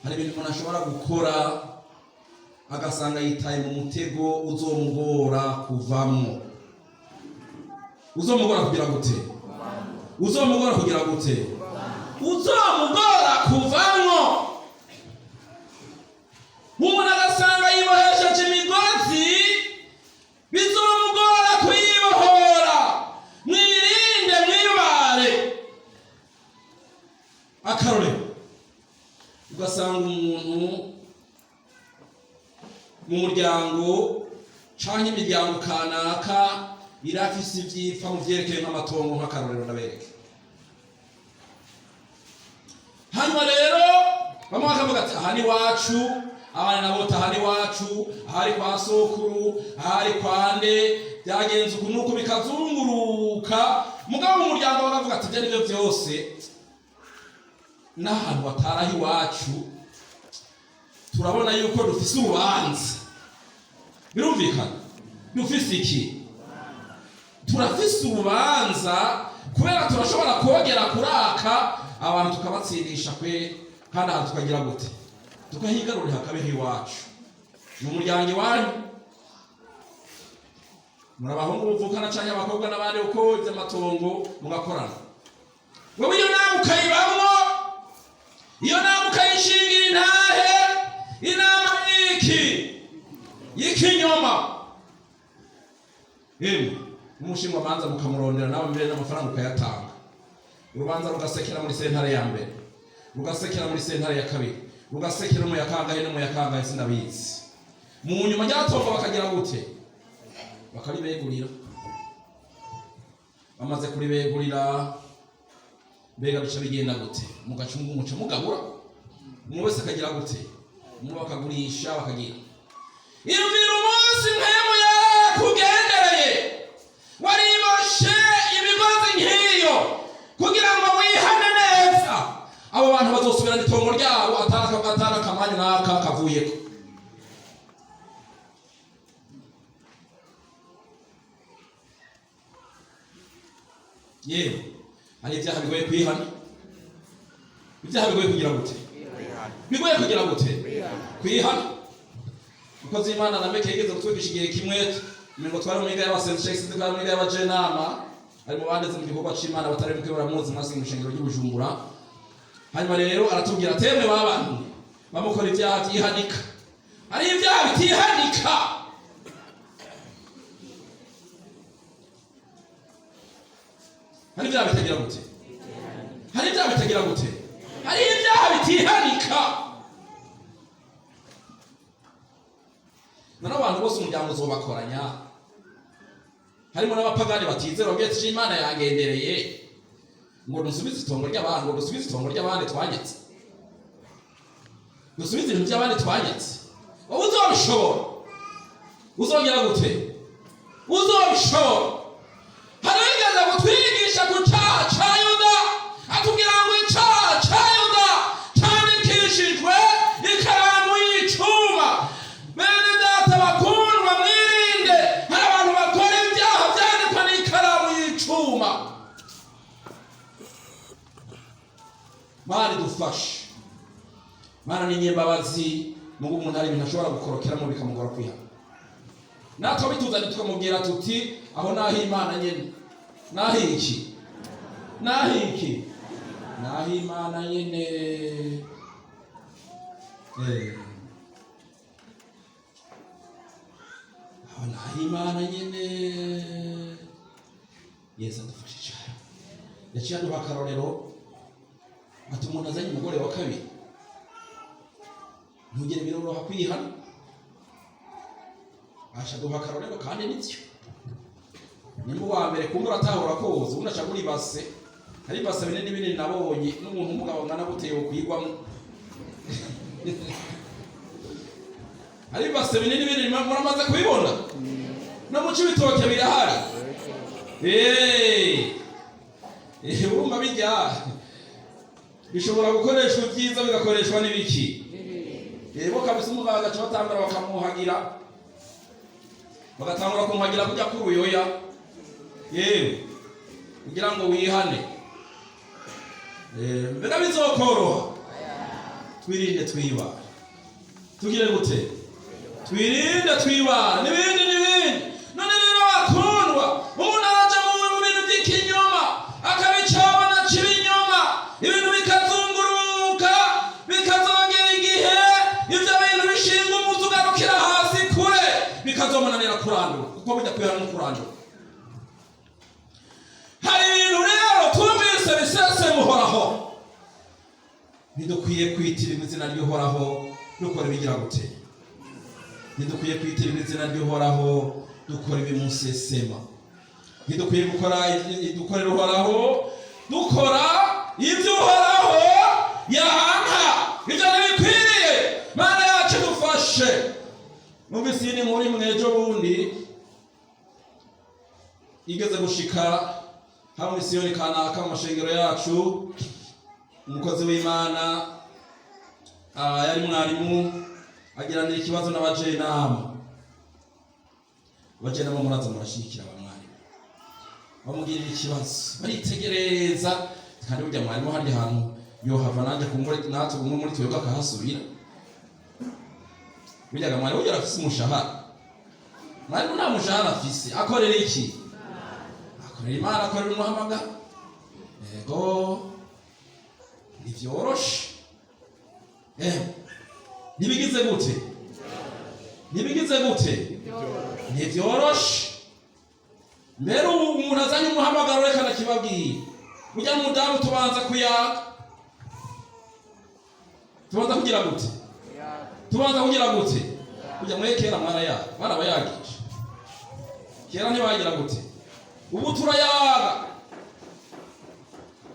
hari ibintu umuntu ashobora gukora agasanga yitaye mu mutego uzomugora kuvamwo. Uzomugora kugira gute? Uzomugora kugira gute? Uzomugora kuvamwo. Umuntu agasanga yibohesheje imigozi bizomugora kuyibohora. Mwirinde mwibare. Akarorero, ugasanga umuntu mu muryango canke imiryango kanaka irafise ivyipfa mu vyerekeye nk'amatongo nk'akarorero ndabereke. Hanyuma rero bamwe bakavuga ati aha ni wacu, abana nabo aha ni wacu, ahari kwa sokuru, ahari kwande, byagenze uku nuko bikazunguruka. Mugabo mu muryango bakavuga ati byari byo byose n'ahantu batarahi wacu turabona yuko dufise urubanza. Birumvikana dufise iki? Turafise urubanza kubera turashobora kogera kuraka abantu tukabatsindisha kwe, kandi aha tukagira gute? Tukahigarurira hakabeho iwacu. Ni umuryango iwanyu, murabahungu muvukana canke abakobwa n'abandi uko ivy'amatongo mugakorana. Wowe iyo nama ukayibamwo, iyo nama ukayishingira intahe, inama y'ikinyoma. Umushinga manza mukamurondera nawe mbere n'amafaranga ukayatanga. Urubanza rugasekera muri sentare ya mbere, rugasekera muri sentare ya kabiri, rugasekera mu yakangahe no mu yakangahe sinabizi. Mu nyuma y'atongo bakagira gute? Bakaribegurira. Bamaze kuribegurira, mbega bica bigenda gute? Mugacunga umuco mugabura, umwe wese akagira gute? Umwe bakagurisha bakagira. Iyumvira umunsi mpemu yakugendereye wariboshe imigozi nk'iyo kugira ngo wihane neza. Abo bantu bazosubirana itongo ryabo atana akamanyu n'aka kavuyeko. Yewe hari ibyaha bigoye kwihana. Ibyaha bigoye kugira gute? Bigoye kugira gute? Kwihana. Ukoze Imana na meke yigeze kutwigisha igihe kimwe ngo twari mu igaya y'abasenzi twari mu igaya y'abajenama, ari mu bandeze mu gikorwa c'Imana batari mukwe baramuzi mwasi mu shingiro ry'Ubujumbura. Hanyuma rero aratubwira temwe babantu bamukora ibyaha byihanika. Ari ibyaha bitihanika. Hari ibyaha bitagira gute? Hari ibyaha bitagira gute? Hari ibyaha bitihanika. None abantu bose umuryango uzobakoranya. Harimo n'abapagani batizera ubwetse c'Imana yagendereye ngo dusubize itongo ry'abantu, ngo dusubize itongo ry'abandi twanyetse. Dusubize ibintu by'abandi twanyetse. Wowe uzobishobora? Uzongera gute? Uzobishobora? Harigeze gutwigisha ku cyaha ca Yuda, atubwira ngo icyaha ca Yuda candikishijwe ikaramu y'icuma. Bene data bakundwa mwirinde, hari abantu bakora ibyaha byandikwa n'ikaramu y'icuma. Mari dufashe. Mana ni nyembabazi, mugu umuntu hari ibintu ashobora gukorokeramo bikamugora kwihana. Natwe bituzanye tukamubwira tuti aho naho Imana nyene. Naho iki? Naho iki? Naho Imana nyene. Aho naho Imana nyene. Yesu adufashe cyane. Yaciye aduha akarorero ati umuntu azanye umugore wa kabiri ntugire biroroha kwihana. Ashaduha akarorero kandi nityo. Nimba wa mbere kumbura atahura koza ubundi aca muri base. Hari base binini binini nabonye n'umuntu umugabo ngana guteye kwigwamo. Hari base binini binini muramaze kubibona? No mu cibitoke birahari. Urumva bijya bishobora gukoreshwa ibyiza bigakoreshwa n'ibiki. Yego kabisa umugabo agaca batangura bakamuhagira. Bagatangura kumuhagira kujya kuruyoya. Yewe kugira ngo wihane. Mbega bizokoroha. twirinde twibara. Tugire gute? Twirinde twibara n'ibindi. None rero bakundwa, umuntu araja mu bintu by'ikinyoma akabicabana cy'ibinyoma, ibintu bikazunguruka bikazongera igihe ibyo bintu bishinga umuzi ugarukira hasi kure bikazomananira kurandura, kuko bijya kwihana no kurandura. Hari ibintu rero twumvise bisese muhoraho, ntidukwiye kwitira izina ry'uhoraho dukora ibigira gute? Ntidukwiye kwitira izina ry'uhoraho dukora ibimusesema. Ntidukwiye dukorera uhoraho dukora ibyo uhoraho yanka. Ibyo ntibikwiriye. Mana yacu dufashe. Numvise iyi nkuru mwejo bundi igeze gushika haba misiyoni kanaka mu mashengero yacu. Umukozi w'Imana yari mwarimu agiranira ikibazo n'abajenama. Bajenama muraza murashikira abamwarimu bamugirira ikibazo, baritegereza kandi burya mwarimu handi hantu yohava nanje kumure natwe kumwe muri twebwe akahasubira. Burya mwarimu yari afise umushahara. Mwarimu nta mushahara afise, akorera iki? Akorera Imana, akorera umuhamaga. Ego nivyoroshe. Nibigize gute? Nivyoroshe. Mbere umuntu azanye umuhamagaro reka nakibabwiye. Burya mudamu tubanza kuyaga. Tubanza kugira gute? Burya mwekera mwana yaga, bana bayagisha. Kera ntibagira gute? Ubu turayaga.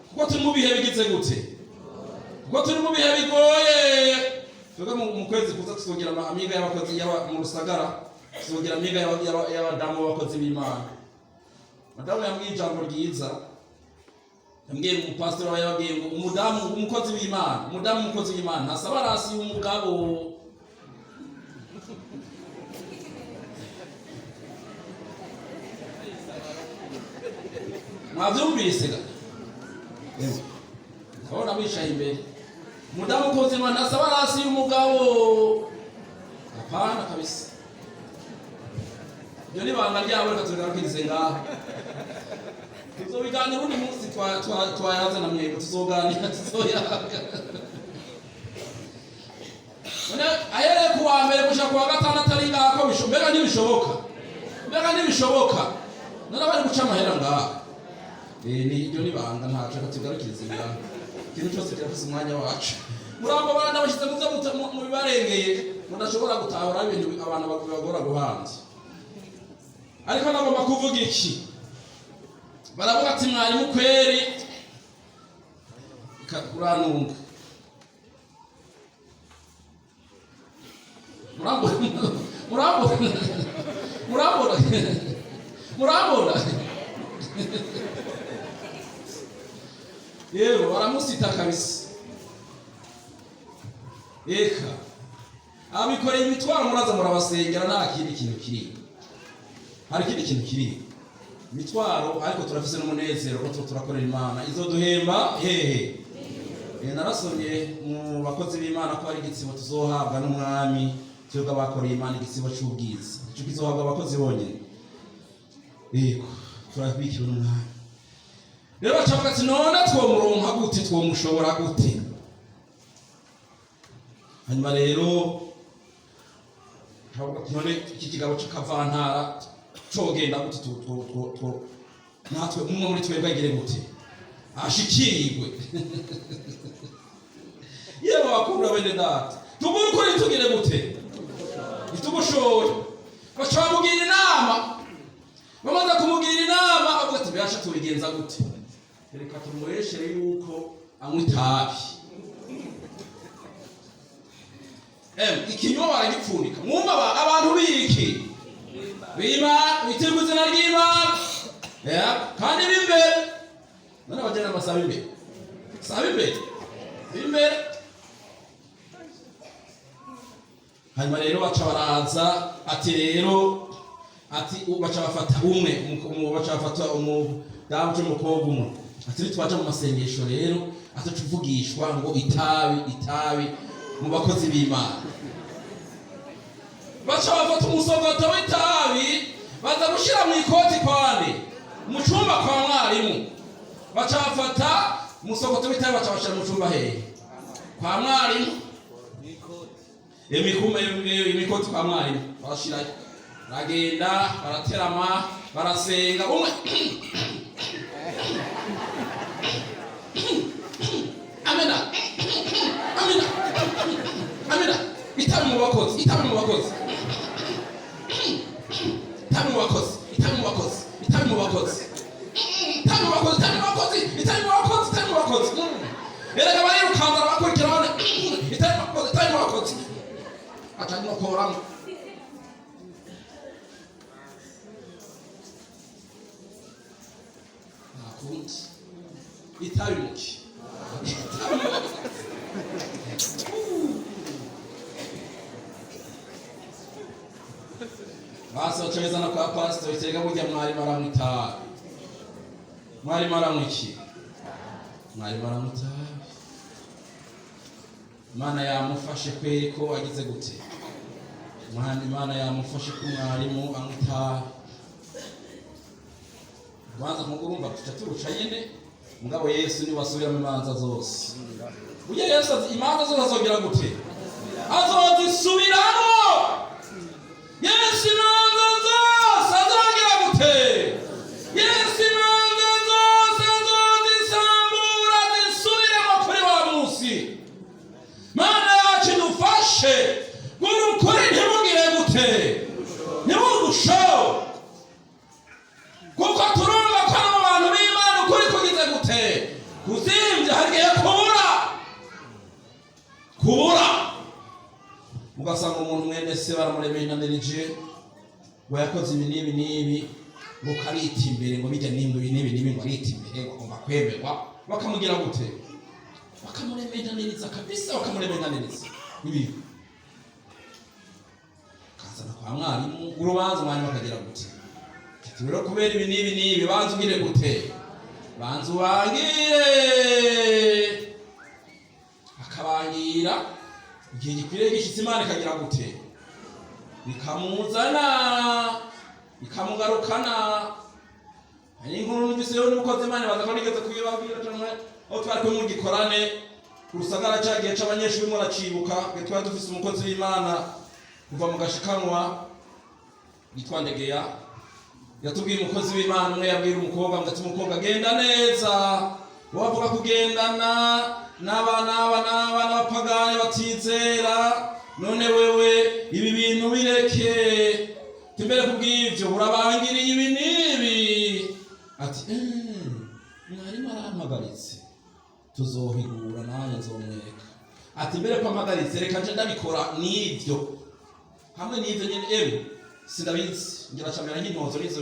Kuko turi mu bihe bigize gute? Kuko turi mu bihe bigoye. Tuga mu kwezi kuza tuzogira amiga y'abakozi mu Rusagara, tuzogira amiga y'abadamu b'abakozi b'Imana. Madamu yambwiye ijambo ryiza, yambwiye umupastor yababwiye ngo umukozi w'Imana ntasaba rasi y'umugabo. Mwavyumvise ga? Kabona bicaye imbere. Umudamu ukoze Imana ntasaba rasi y'umugabo. Hapana kabisa. Ibyo ni banga ryabo reka tugarukirize ngaho. Tuzobiganira undi munsi twayaza na mwebwe, tuzoganira tuzoyaga. None ahere kuwa mbere gushaka kuwa gatandatu ari ngako mbega ntibishoboka. None bari guca amahera ngaho. Ibyo ni banga ntaco tugarukirize ngaho. Ikintu cyose kirafise umwanya wacu. Murambo bana bashize mu bibarengeye, mudashobora gutahura ibintu abantu bagora guhanza. Ariko nagomba kuvuga iki? Baravuga ati mwarimu kweri ikakuranunga. Murambona. Yego baramusita kabisa. Eka abikoreye imitwaro muraza murabasengera nta kindi kintu kiri. Hari kindi kintu kiri. Mitwaro ariko turafise n'umunezero ko turakorera Imana. Izoduhemba hehe. Narasomye mu bakozi b'Imana ko ari igitsibo tuzohabwa n'umwami cyo bakoreye Imana, igitsibo cy'ubwiza. Cyo kizohabwa abakozi bonyene. Yego turabikiwe n'umwami. Rero bacavuga ati none twomuronka gute, twomushobora gute? Hanyuma rero none iki kigabo cy'akavantara cogenda gute natwe umwe muri twebwe agire gute ashikirigwe. Yewe bakunda bene data tuguru kuri tugire gute itugushoye. Bacamugira inama, bamaze kumugira inama avuga ati byasha tubigenza gute? Reka tumureshere yuko anywa itabi. Ikinyoma baragipfundika. Mwumva abantu biki bitirwa izina ry'Imana kandi b'imbere. None abagenda basaba imbere, imbere. Hanyuma rero baca baraza ati rero baca bafata baca bafata umudamu cy'umukobwa umwe ati twaje mu masengesho rero atacuvugishwa ngo itabi mu bakozi b'Imana. Baca bafata umusogoto w'itabi baza gushira mu ikoti kwande mu cumba kwa mwarimu. Baca bafata umusogoto w'itabi baca bashira mu cumba hehe kwa mwarimu. Imikoti kwa mwarimu bashirayo, bagenda baraterama barasenga umwe amena amena amena itabi mu bakozi itabi mu bakozi itabi mu bakozi itabi mu bakozi itabi mu bakozi itabi mu bakozi itabi mu bakozi itabi mu bakozi itabi mu bakozi erega bari ukanza bakurikira bane itabi mu bakozi itabi mu bakozi atari no koramo nakundi itabi muki basocheza na kwa pastor itega burya mwari maramwita mwari maramwiki mwari maramwita Imana yamufashe kweri ko agize gute Imana yamufashe ku mwarimu amwita Rwanza mugurumva tutaturuca nyene mugabo Yesu ni wasubira mu manza zose. Burya Yesu imanza zose azongera gute azozisubiramo. Yesu imanza zose azongera gute Yesu imanza zose azozisambura zisubiremo kuri wa musi. Mana yacu dufashe gurukuri ntimugire gute ntimugusho kuko turumva ko mu bantu b'Imana ukuri kugize gute kuzimvye hagiye kubura ugasanga umuntu mwene se baramuremeye inanirije ngo yakoze ibi n'ibi n'ibi ngo karita imbere ngo bijya nimba ibi n'ibi n'ibi ngo arita imbere ngo agomba kwemerwa bakamugira gute bakamuremeye inaniriza kabisa bakamuremeye inaniriza ibi kazana kwa mwarimu urubanza mwarimu akagira gute rero kubera ibi n'ibi n'ibi banza ugire gute banza ubangire akabangira igihe gikwiriye gishitse Imana ikagira gute ikamuzana ikamugarukana. Hari inkuru n'ugiseho n'ukoze Imana baza ko nigeze kuyibabwira cyane aho twari mu gikorane kurusagara cyagiye c'abanyeshuri mu racibuka twari dufise umukozi w'Imana kuva mu gashikanwa yitwa Ndegeya. Yatubwiye umukozi w'Imana umwe yabwira umukobwa ngo ati umukobwa genda neza wavuga kugendana n'abana bapagane batizera none wewe ibi bintu bireke timbere kubw'ivyo urabangiriye ibi n'ibi. Ati mwarimu arampagaritse tuzohigura nanjye nzomwereka. Ati mbere ko mpagaritse reka nje ndabikora n'ivyo hamwe n'ivyo nyene sindabizi ngira chamera nk'intozo nizo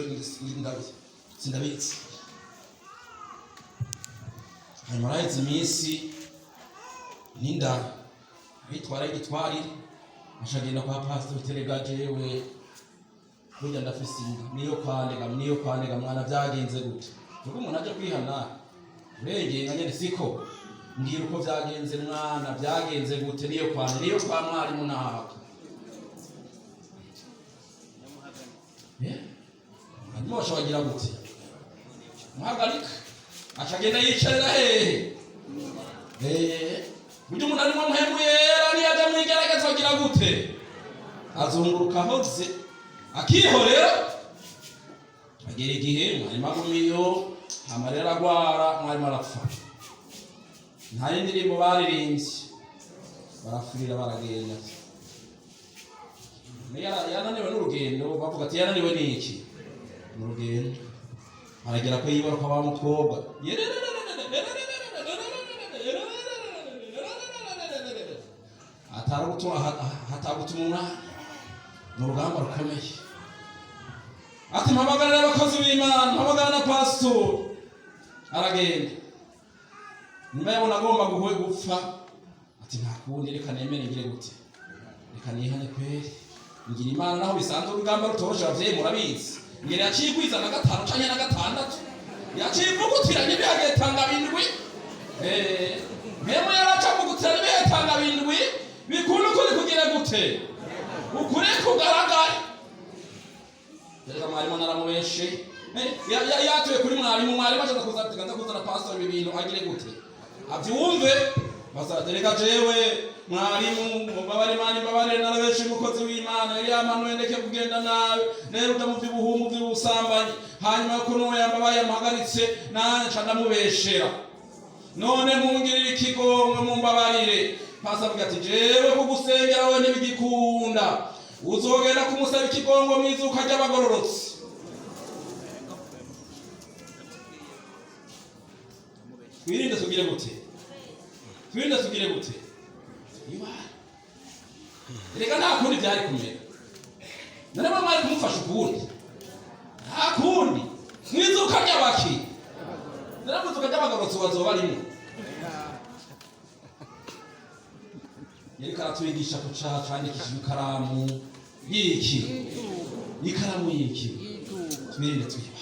ndabizi sindabizi. Hanyuma raizi imisi ninda bitwara igitwari ashagenda kwa pastor Terega jewe burya ndafise niyo kwandega mwana byagenze gute kuko umuntu aje kwihana urengeye nganye siko ngira uko byagenze mwana byagenze gute niyo kwa mwarimu nahaka hanyuma bashabagira gute muhagarika acagenda yicarira hehe burya umuntu arimo muhemu yera niyaja mwigerageza bagira gute azunguruka hose akihorera agera igihe mwarimu agumiyo amarera agwara mwarimu arapfa. Nta y'indirimbo baririmbye barafurira baragenda yananiwe n'urugendo bavuga ati yananiwe n'iki n'urugendo aragera ko yibara kwa mukobwa hatagutuma mu rugamba rukomeye. Ati mpamagara abakozi b'Imana mpamagara na pastor aragenda nyuma yabona agomba gupfa. Ati nta kundi reka nemere ngire gute reka nihane kweri ngira Imana naho bisanzwe urugamba rutoroshe abavyeyi murabizi ngere yacigwiza na 5 canke na 6 yacivugutiranye bihagetanga bindwi memo yaraca kugutiranye bihatanga bindwi gute? Ukuri kugaragara. Reka mwarimu naramubeshe. Yatuye kuri mwarimu achaza kuzana pastor ibintu agire gute? Abyumve bazatereka jewe mwarimu mubabare mani mbabare narabeshe umukozi w'Imana yamano endeke kugenda nawe rero utamuvi buhumu by'ubusambanyi hanyuma ko no yambabaye amhagaritse nanje ndamubeshera none mungirira ikigomwe mumbabarire pastor avuga ati jewe kugusengera we ntibigikunda uzogenda kumusaba ikigongo mwizuka ry'abagororotsi. Twirinde tugire gute? Twirinde tugire gute? Reka nta kundi byari kumera. None mwari kumufasha ukundi. Nta kundi. Mwizuka ry'abaki. None mwizuka ry'abagororotsi bazoba rimwe. Yereka atwigisha ku cyaha cyandikishije ikaramu y'iki. Ikaramu y'iki. Twirinde tuyibaye.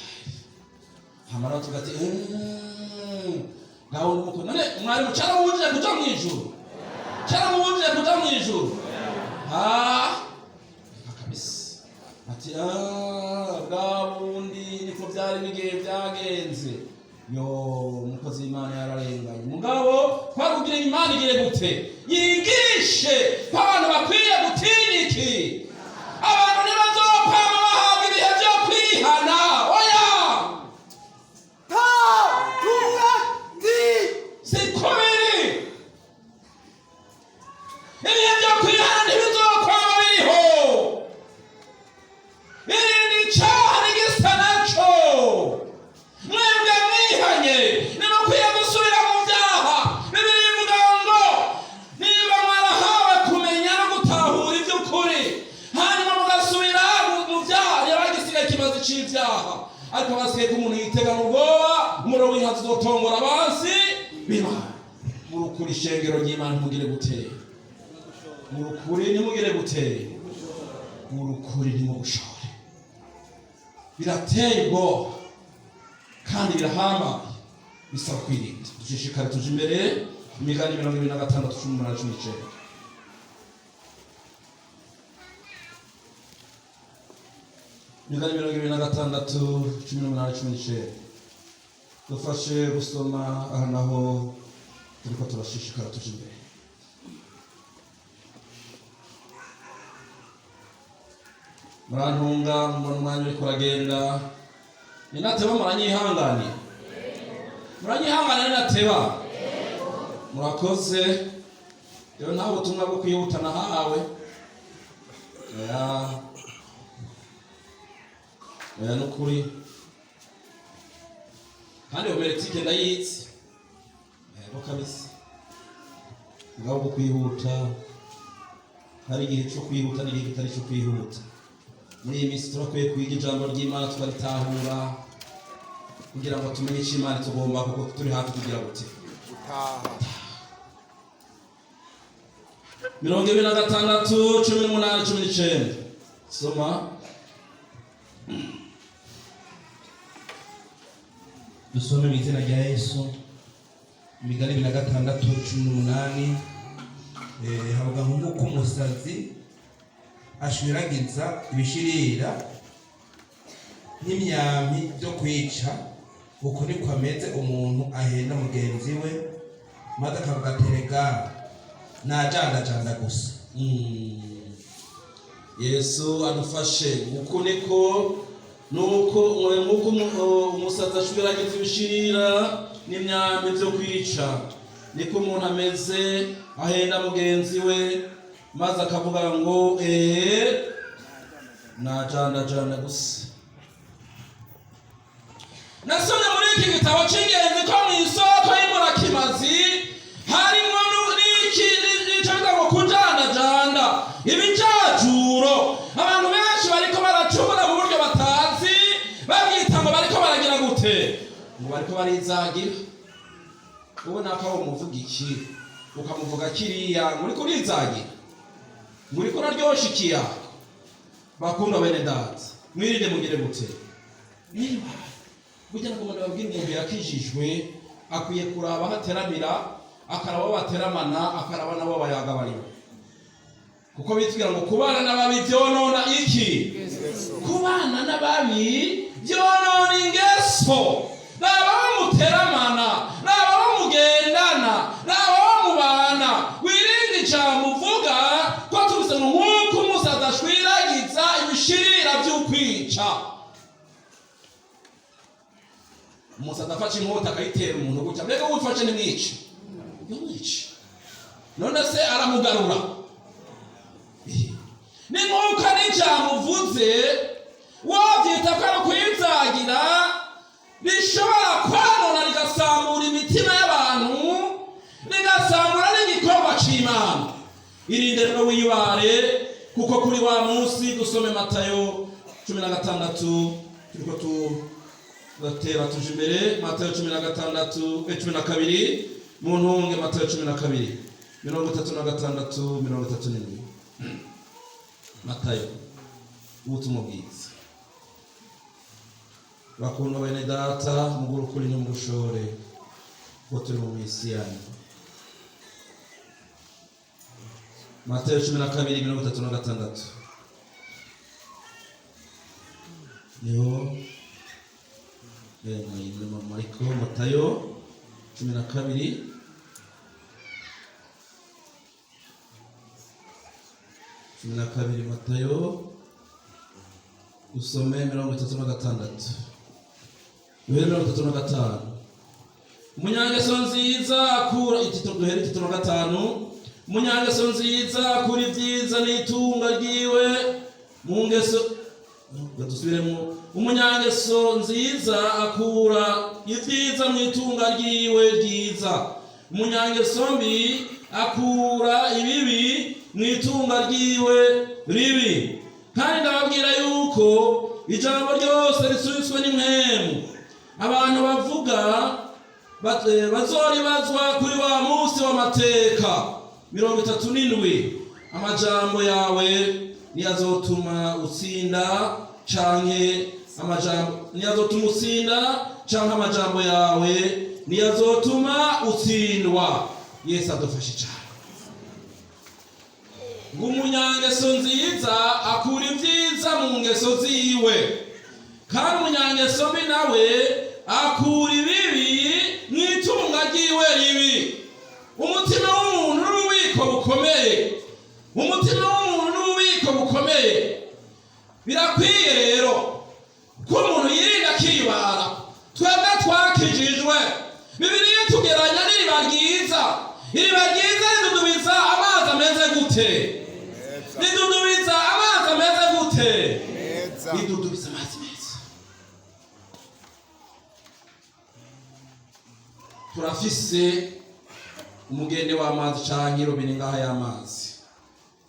Hamara tugati ngaho nuko none mwari mucara wuje kuja mu ijuru. Cara wuje kuja mu ijuru. Kabisa. Ati gabundi niko byari bigiye byagenze. Yo umukozi w'Imana yararenganye. Mugabo twarugira Imana igire gute? Yigishe abantu bakwiye gutinyiki. Abantu ntibazopama bahabwa ibihe byo kwihana. Oya! Sikomere. Ibihe byo kwihana ntibizokwama biriho. Irindi cyaha nigisa naco. Mwebwe mwihanye nimukwiye gusubira mu byaha. Bibiliya ivuga ngo niba mwarahawe kumenya no gutahura iby'ukuri hanyuma mugasubira mu byaha yabagisigaye ikibazo cy'ibyaha ariko basigaye ko umuntu yitega mu bwoba umuriro w'inkazi uzotongora abansi b'Imana. Murukuri ishengero ry'Imana mugire gute? Murukuri nimugire gute? Murukuri nimugushore. Birateye ubwoba kandi birahambaye bisaba kwirinda. Dushishikare tuje imbere imigani 26:18-19. Imigani 26:18-19. Dufashe gusoma aha naho turiko turashishikara tuje imbere. Murantunga mu mwanya uriko uragenda ninateba muranyihangane. Muranyihangane ninateba. Murakoze. Rero nta butumwa bwo kwihutana hawe. Oya nukuri. Kandi omeretike ndayizi. Kabisa. Ngaho bwo kwihuta. Hari igihe cyo kwihuta n'igihe kitari cyo kwihuta. Muri iyi minsi turakwiye kwiga ijambo ry'Imana tukaritahura kugira ngo tumenye icyo Imana tugomba kuko turi hafi kugira gute. 26:18-19. Soma. Dusome mu izina rya Yesu. Imigani 26:18. Havuga nk'uko umusazi ashwiragiza ibishirira n'imyami byo kwica uko niko ameze umuntu ahenda mugenzi we maze akavuga terega najanda gusa. Yesu adufashe uko niko nuko umusazi ashwiragiza ibishirira n'imyami byo kwica niko umuntu ameze ahenda mugenzi we maze akavuga ngo najanda gusa. Nasomye muri iki gitabo cy'ingenzi ko mu isoko y'Imurakimazi harimo n'icyo ngo kujanda ibijajuro. Abantu benshi bariko baracumura mu buryo batazi babyita ngo bariko baragira gute? Ngo bariko barizagira. Ubona ko umuvuga iki ukamuvuga kiriya muri kurizagira. Muri ko naryosha ikiya bakunda bene data mwirinde mugire gute. Niba kugira ngo umuntu babwire umuntu yakijijwe akwiye kuraba hateramira akaraba bateramana akaraba nabo bayagabariwe kuko kuko bitubwira ngo kubana n'ababi byonona iki? Kubana n'ababi byonona ingeso. Naba muteramana, naba mugendana, naba mubana, wirinde ijambo uvuga ko tubise ngo nk'uko umusaza ashwiragiza ibishirira by'ukwica. Umusaza afashe inkota akayitera umuntu gutya, mbega wifashe nimwice, yamwice, none se aramugarura. Ni nk'uko n'ijambo uvuze wabyita ko ari ukuyibyagira, rishobora kwanona rigasambura imitima y'abantu, rigasambura n'igikorwa c'Imana. Irinde rero wibare, kuko kuri wa munsi dusome Matayo 16, turiko tugatera tuje imbere. Matayo 16:12 mu ntunge. Matayo 12:36-37. Matayo, ubutumwa bwiza. Bakundwa bene data, muguru kuri no mugushore ko turi mu misi yanyu. Matayo 12:36. Yo Mariko. Matayo 12. Matayo usome 36. 35. Umunyangeso nziza akura duhere 5. Umunyangeso nziza akura ibyiza n'itunga ryiwe mu ngeso. Dusubiremo. Umunyangeso nziza akura ibyiza mu itunga ryiwe ryiza. Umunyangeso mbi akura ibibi mu itunga ryiwe ribi. Kandi ndababwira yuko ijambo ryose risubitswe n'impwemu, abantu bavuga bazoribazwa kuri wa munsi w'amateka. 37. Amajambo yawe niyazotuma utsinda canke amajambo yawe niyazotuma utsindwa. Yesu adufashe cyane. Ngo umunyangeso nziza akura ibyiza mu ngeso ziwe, kandi umunyangeso mbi nawe akura ibibi mu itunga ryiwe ribi. Umutima w'umuntu n'ububiko bukomeye. Umutima w'umuntu n'ububiko bukomeye. Birakwiye rero ko umuntu yirinda akibara. Twebwe twakijijwe. Bibiliya tugeranya n'iriba ryiza. Iriba ryiza ridudubiza amazi ameze gute? Ridudubiza amazi ameze gute? Ridudubiza amazi meza. Turafise umugende w'amazi canke robine ngaha y'amazi.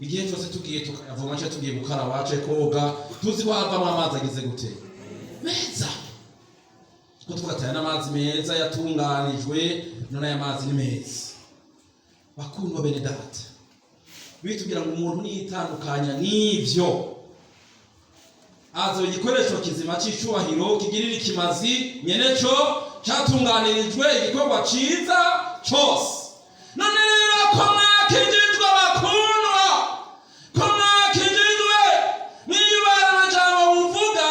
Igihe cyose tugiye tukayavoma cyangwa tugiye gukaraba cyangwa koga, tuzi ko havamo amazi agize gute? Meza. Ko twataya n'amazi meza yatunganijwe, none aya mazi ni meza. Bakundwa bene data, bitubwira ngo umuntu niyitandukanya n'ivyo, azo igikoresho kizima c'icubahiro kigirira ikimazi nyeneco catunganirijwe igikorwa ciza cose. None rero ko mwakijijwe bakundwa, ko mwakijijwe mwibara amajambo muvuga,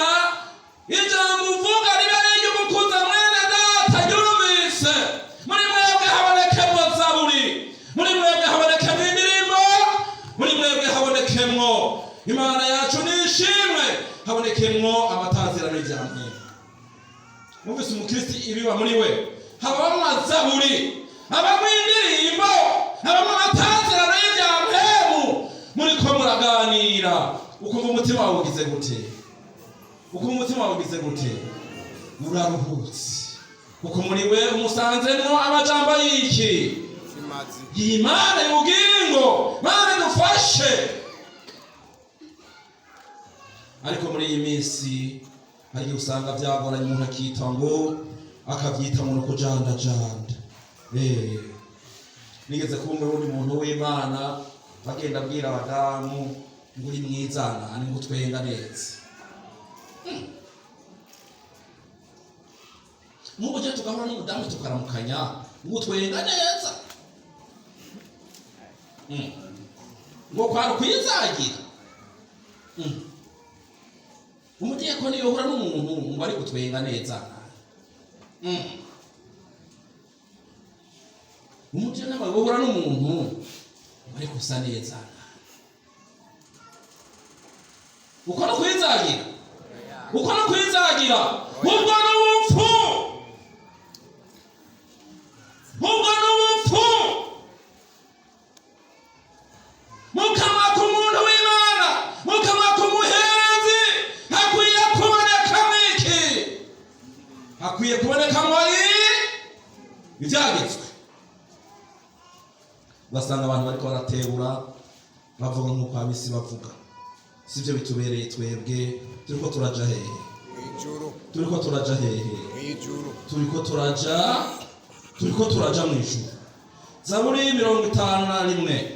ijambo uvuga ribe ari umukuza mwene data ryumvise. Muri mwebwe habonekemwo Zaburi, muri mwebwe habonekemwo indirimbo, muri mwebwe habonekemwo Imana yacu nishimwe, habonekemwo amatazirano y'ijambo. Muvise umukristi ibiba muri we, habamo Zaburi, habamo indirimbo, habamo amatazirano y'ijambo. Muriko muraganira, ukumva umutima wawe ugize gute? Ukumva umutima wawe ugize gute? Uraruhutse, kuko muri we umusanzemwo amajambo y'iki? Y'Imana y'ubugingo. Mana dufashe. Ariko muri iyi minsi hari usanga byagoranye umuntu akita ngo akabyita mu kujandajanda. Nigeze kumva undi muntu w'Imana bagenda abwira abadamu ngo uri mwizana ni gutwenga neza. Nuko je tugahura n'umudamu tukaramukanya ngo twenga neza. ngo kwari kwizagira. Umudiyakoni yohura n'umuntu ngo ari gutwenga neza. Umujyanama yohura n'umuntu ngo ari gusa neza. Uko no kwizagira. Uko no kwizagira. Ubwo n'ubupfu. Ubwo n'ubupfu. Mukama ku muntu w'Imana, mukama ku muherezi, hakwiye kuboneka mwiki. Hakwiye kuboneka muri ibyagitswe. Basanga abantu bariko baratebura bavuga nk'uko abisi bavuga. Sivyo bitubereye twebwe. Turiko turaja hehe? Ijuru. Turiko turaja hehe? Ijuru. Turiko turaja mu ijuru. Zaburi 51.